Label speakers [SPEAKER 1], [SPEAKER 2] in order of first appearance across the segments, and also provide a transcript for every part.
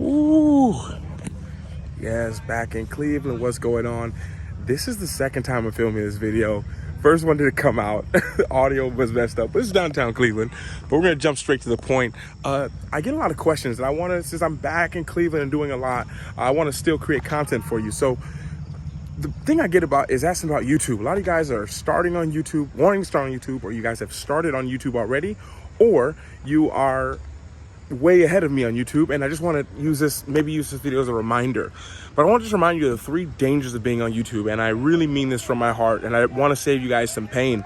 [SPEAKER 1] Ooh, yes, back in Cleveland. What's going on? This is the second time I'm filming this video. First one didn't come out. The audio was messed up. But it's downtown Cleveland. But we're gonna jump straight to the point. I get a lot of questions, and I want to, since I'm back in Cleveland and doing a lot, I want to still create content for you. So the thing I get about is asking about YouTube. A lot of you guys are starting on YouTube, wanting to start on YouTube, or you guys have started on YouTube already, or you are way ahead of me on YouTube, and I just want to use this video as a reminder. But I want to just remind you of the 3 dangers of being on YouTube, and I really mean this from my heart, and I want to save you guys some pain.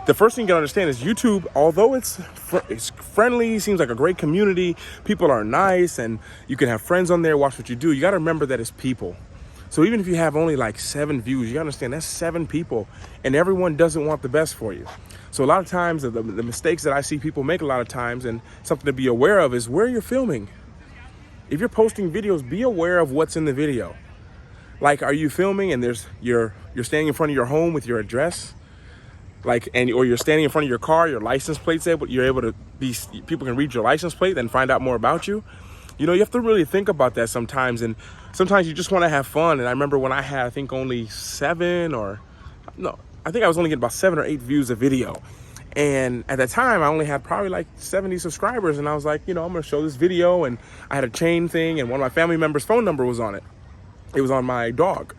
[SPEAKER 1] The first thing you gotta understand is YouTube, although it's friendly, seems like a great community, people are nice, and you can have friends on there, watch what you do, you gotta remember that it's people. So even if you have only like 7 views, you gotta understand that's 7 people, and everyone doesn't want the best for you. So a lot of times, the mistakes that I see people make a lot of times, and something to be aware of, is where you're filming. If you're posting videos, be aware of what's in the video. Like, are you filming and you're standing in front of your home with your address? Or you're standing in front of your car, your license plate's you're able to people can read your license plate and find out more about you. You know, you have to really think about that sometimes, and sometimes you just want to have fun. And I remember when I had, I think only 7 or, no, I think I was only getting about 7 or 8 views a video. And at that time, I only had probably like 70 subscribers. And I was like, you know, I'm going to show this video. And I had a chain thing, and one of my family members' phone number was on it. It was on my dog,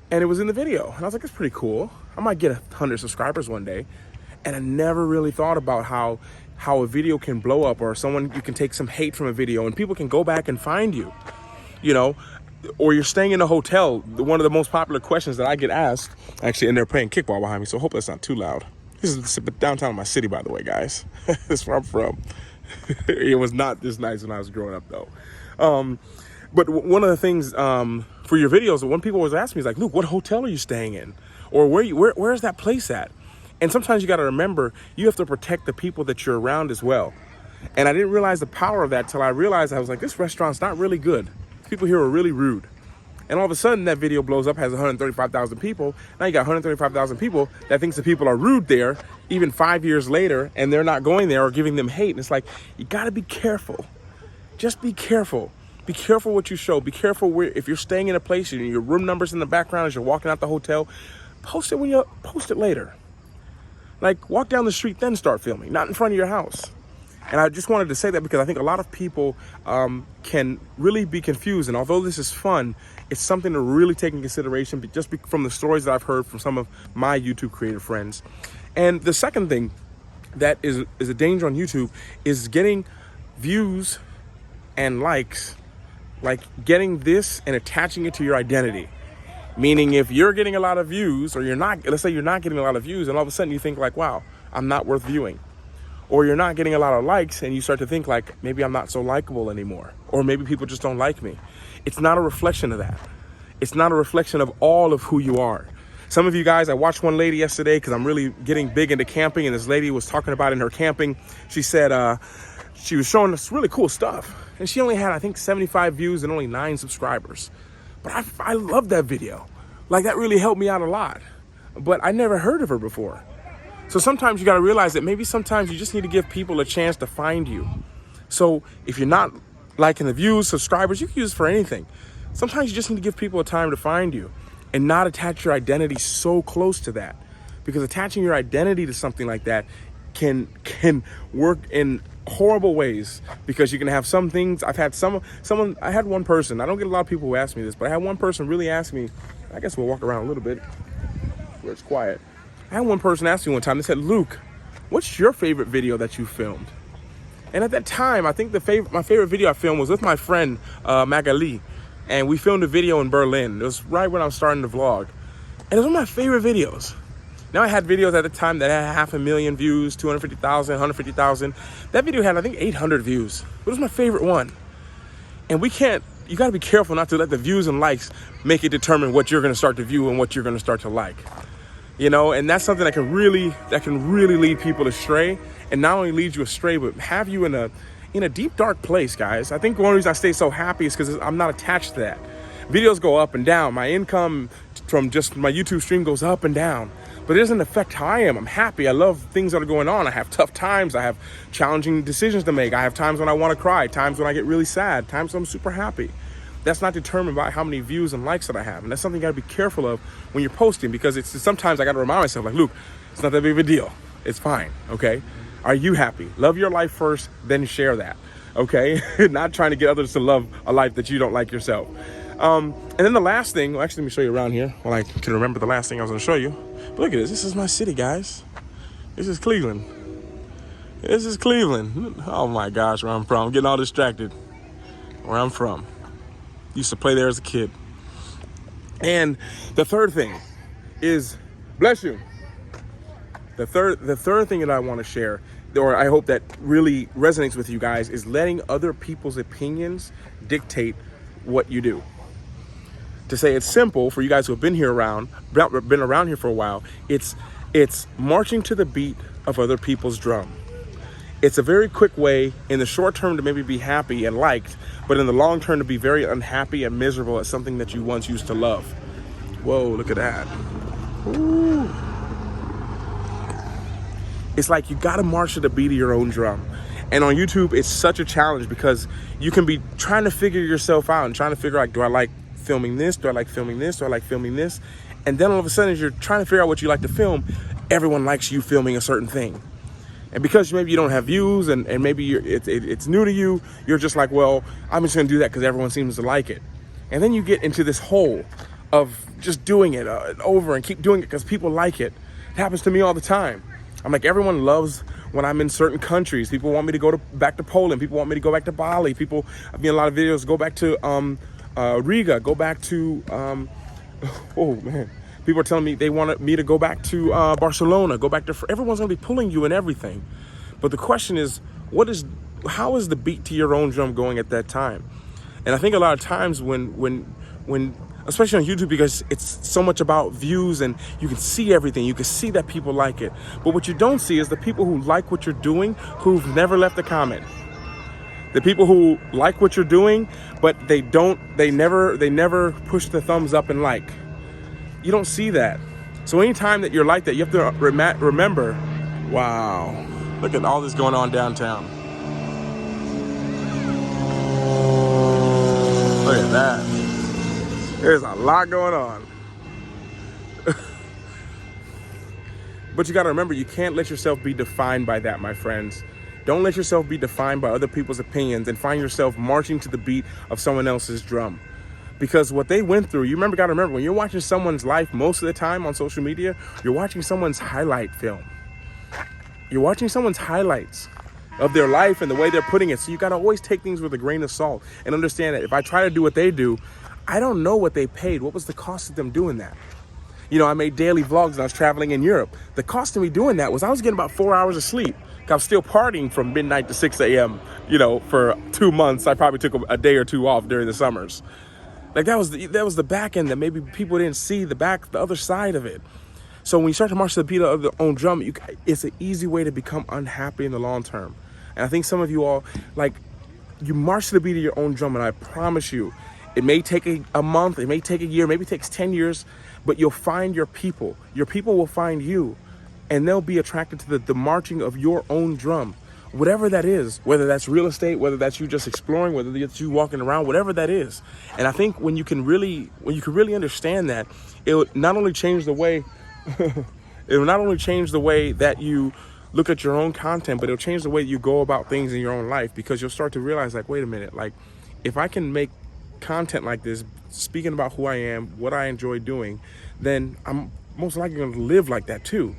[SPEAKER 1] and it was in the video. And I was like, that's pretty cool. I might get 100 subscribers one day. And I never really thought about how a video can blow up, or you can take some hate from a video and people can go back and find you, you know. Or you're staying in a hotel. One of the most popular questions that I get asked, actually, and they're playing kickball behind me, so I hope that's not too loud. This is downtown my city, by the way, guys. That's where I'm from. It was not this nice when I was growing up, though. But one of the things for your videos, when people always ask me is like, Luke, what hotel are you staying in? Or where's that place at? And sometimes you got to remember, you have to protect the people that you're around as well. And I didn't realize the power of that till I realized, I was like, this restaurant's not really good. People here are really rude. And all of a sudden that video blows up, has 135,000 people. Now you got 135,000 people that thinks the people are rude there, even 5 years later, and they're not going there or giving them hate. And it's like, you gotta be careful. Just be careful. Be careful what you show. Be careful if you're staying in a place and your room number's in the background as you're walking out the hotel, post it later. Like, walk down the street, then start filming, not in front of your house. And I just wanted to say that because I think a lot of people can really be confused. And although this is fun, it's something to really take in consideration from the stories that I've heard from some of my YouTube creator friends. And the second thing that is a danger on YouTube is getting views and likes, like getting this and attaching it to your identity. Meaning if you're getting a lot of views, or let's say you're not getting a lot of views, and all of a sudden you think like, wow, I'm not worth viewing. Or you're not getting a lot of likes, and you start to think like, maybe I'm not so likable anymore. Or maybe people just don't like me. It's not a reflection of that. It's not a reflection of all of who you are. Some of you guys, I watched one lady yesterday because I'm really getting big into camping, and this lady was talking about in her camping, she said she was showing us really cool stuff. And she only had, I think, 75 views and only 9 subscribers. But I love that video. Like, that really helped me out a lot. But I never heard of her before. So sometimes you got to realize that maybe sometimes you just need to give people a chance to find you. So if you're not liking the views, subscribers, you can use it for anything. Sometimes you just need to give people a time to find you and not attach your identity so close to that. Because attaching your identity to something like that can work in horrible ways, because you can have some things. I had one person, I don't get a lot of people who ask me this, but I had one person really ask me, I guess we'll walk around a little bit where it's quiet. I had one person ask me one time, they said, Luke, what's your favorite video that you filmed? And at that time, I think my favorite video I filmed was with my friend Magali, and we filmed a video in Berlin. It was right when I was starting to vlog, and it was one of my favorite videos. Now, I had videos at the time that had 500,000 views, 250,000, 150,000. That video had, I think, 800 views. It was my favorite one. And you got to be careful not to let the views and likes make it determine what you're going to start to view and what you're going to start to like. You know, and that's something that can really lead people astray, and not only lead you astray, but have you in a deep, dark place, guys. I think one reason I stay so happy is because I'm not attached to that. Videos go up and down. My income from just my YouTube stream goes up and down. But it doesn't affect how I am. I'm happy. I love things that are going on. I have tough times. I have challenging decisions to make. I have times when I want to cry, times when I get really sad, times when I'm super happy. That's not determined by how many views and likes that I have. And that's something you got to be careful of when you're posting, because it's sometimes I got to remind myself, like, Luke, it's not that big of a deal. It's fine, okay? Are you happy? Love your life first, then share that, okay? Not trying to get others to love a life that you don't like yourself. And then the last thing, well, actually, let me show you around here. Well, I can remember the last thing I was going to show you. But look at this. This is my city, guys. This is Cleveland. This is Cleveland. Oh, my gosh, where I'm from. I'm getting all distracted. Where I'm from. Used to play there as a kid. And the third thing is, bless you. The third thing that I want to share, or I hope that really resonates with you guys, is letting other people's opinions dictate what you do. To say it's simple for you guys who have been around here for a while, it's marching to the beat of other people's drum. It's a very quick way in the short term to maybe be happy and liked, but in the long term to be very unhappy and miserable at something that you once used to love. Whoa, look at that. Ooh. It's like you gotta march to the beat of your own drum. And on YouTube, it's such a challenge because you can be trying to figure yourself out and trying to figure out, do I like filming this? Do I like filming this? Do I like filming this? And then all of a sudden, as you're trying to figure out what you like to film, everyone likes you filming a certain thing. And because maybe you don't have views and maybe it's new to you, you're just like, well, I'm just gonna do that because everyone seems to like it. And then you get into this hole of just doing it over and keep doing it because people like it. It happens to me all the time. I'm like, everyone loves when I'm in certain countries. People want me to go back to Poland. People want me to go back to Bali. I've been in a lot of videos, go back to Riga, go back to, oh man. People are telling me they want me to go back to Barcelona, go back to, everyone's gonna be pulling you and everything. But the question is, how is the beat to your own drum going at that time? And I think a lot of times when especially on YouTube, because it's so much about views and you can see everything, you can see that people like it. But what you don't see is the people who like what you're doing, who've never left a comment. The people who like what you're doing, but they never push the thumbs up and like. You don't see that. So anytime that you're like that, you have to remember, wow, look at all this going on downtown. Look at that. There's a lot going on. But you gotta remember, you can't let yourself be defined by that, my friends. Don't let yourself be defined by other people's opinions and find yourself marching to the beat of someone else's drum. Because what they went through, gotta remember, when you're watching someone's life most of the time on social media, you're watching someone's highlight film. You're watching someone's highlights of their life and the way they're putting it. So you gotta always take things with a grain of salt and understand that if I try to do what they do, I don't know what they paid. What was the cost of them doing that? You know, I made daily vlogs and I was traveling in Europe. The cost of me doing that was I was getting about 4 hours of sleep. I was still partying from midnight to 6 a.m., for 2 months. I probably took a day or two off during the summers. Like that was the back end that maybe people didn't see the other side of it. So when you start to march to the beat of their own drum, it's an easy way to become unhappy in the long term. And I think some of you all, you march to the beat of your own drum, and I promise you, it may take a month, it may take a year, maybe it takes 10 years, but you'll find your people. Your people will find you, and they'll be attracted to the marching of your own drum. Whatever that is, whether that's real estate, whether that's you just exploring, whether it's you walking around, whatever that is. And I think when you can really understand that, it will not only change the way, that you look at your own content, but it'll change the way you go about things in your own life, because you'll start to realize, wait a minute, if I can make content like this, speaking about who I am, what I enjoy doing, then I'm most likely going to live like that too.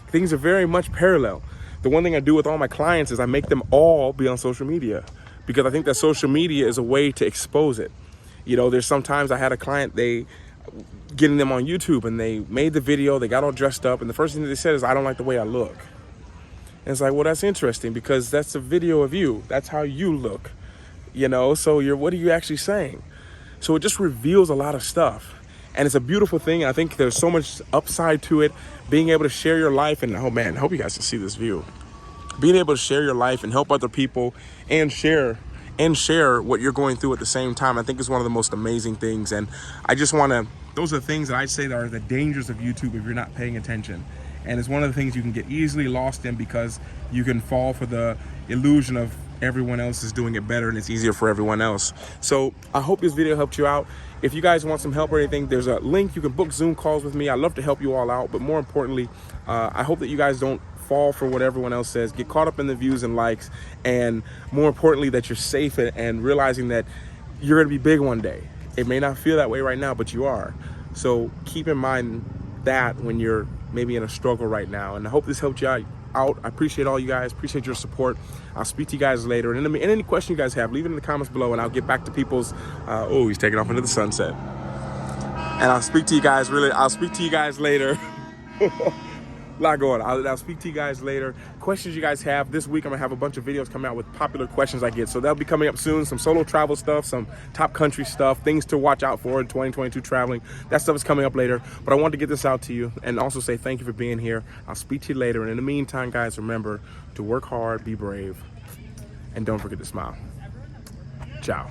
[SPEAKER 1] Things are very much parallel. The one thing I do with all my clients is I make them all be on social media, because I think that social media is a way to expose it. There's sometimes I had a client, getting them on YouTube, and they made the video, they got all dressed up, and the first thing that they said is, I don't like the way I look. And it's like, well, that's interesting, because that's a video of you. That's how you look, so what are you actually saying? So it just reveals a lot of stuff. And it's a beautiful thing. I think there's so much upside to it. Being able to share your life, and oh man, I hope you guys can see this view. Being able to share your life and help other people and share and share what you're going through at the same time. I think it's one of the most amazing things. And I just want to, those are the things that I say that are the dangers of YouTube if you're not paying attention. And it's one of the things you can get easily lost in, because you can fall for the illusion of everyone else is doing it better and it's easier for everyone else. So I hope this video helped you out. If you guys want some help or anything, there's a link. You can book Zoom calls with me. I love to help you all out. But more importantly, I hope that you guys don't fall for what everyone else says, get caught up in the views and likes, and more importantly, that you're safe and realizing that you're going to be big one day. It may not feel that way right now, but you are. So keep in mind that when you're maybe in a struggle right now. And I hope this helped you out. I appreciate all you guys, appreciate your support. I'll speak to you guys later. And any question you guys have, leave it in the comments below, and I'll get back to people's, oh, he's taking off into the sunset. And I'll speak to you guys later. Lot going. I'll speak to you guys later. Questions you guys have this week, I'm gonna have a bunch of videos coming out with popular questions I get, so that'll be coming up soon. Some solo travel stuff, some top country stuff, things to watch out for in 2022 traveling. That stuff is coming up later, but I wanted to get this out to you and also say thank you for being here. I'll speak to you later, and in the meantime, guys, remember to work hard, be brave, and don't forget to smile. Ciao.